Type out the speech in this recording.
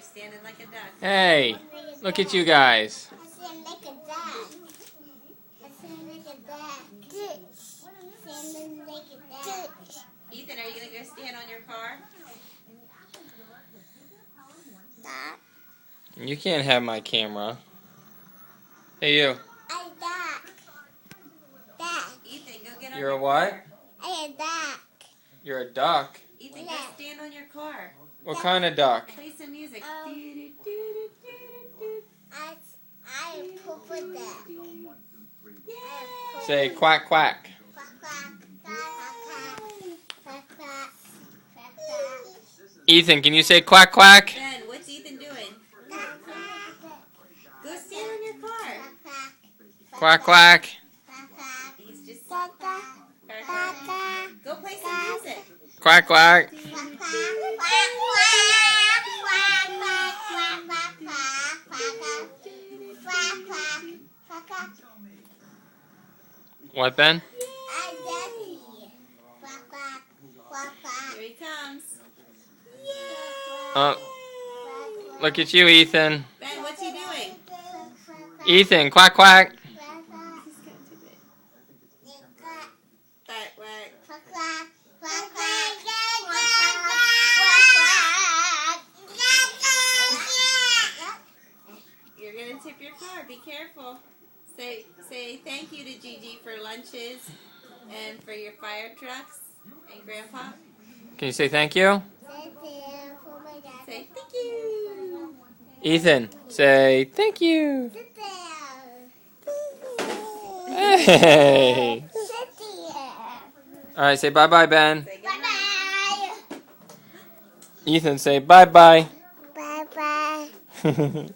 standing like a duck. Hey, look at you guys. I stand like a duck. I stand like a duck. Standing like a duck. Ethan, are you going to go stand on your car? Duck. You can't have my camera. Hey, you. I duck. Duck. Ethan, go get on You're your a what? car. I a duck. You're a duck. Ethan, go stand on your car. What kind of duck? Play some music. I poop a duck. Say quack quack. Quack, quack. Quack, quack. Quack, quack. Quack, quack. Ethan, can you say quack quack? Ben, what's Ethan doing? Quack, quack. Go stand on your car. Quack quack. Quack, quack. He's just... Quack, quack. Quack, quack. Go play some music. Quack quack. Quack, quack. Quack, quack. Quack, quack. Quack, quack. Quack, quack. Quack, quack. What, Ben? I daddy. Quack, quack. Quack, quack. Here he comes. Oh, look at you, Ethan. Ben, what's he doing? Ethan, quack quack. He's going to do it. Quack, quack. You're going to tip your car. Be careful. Say thank you to Gigi for lunches and for your fire trucks and Grandpa. Can you say thank you? Say thank you. Ethan, say thank you. Hey. All right, say bye-bye, Ben. Say good night. Ethan, say bye-bye. Bye bye.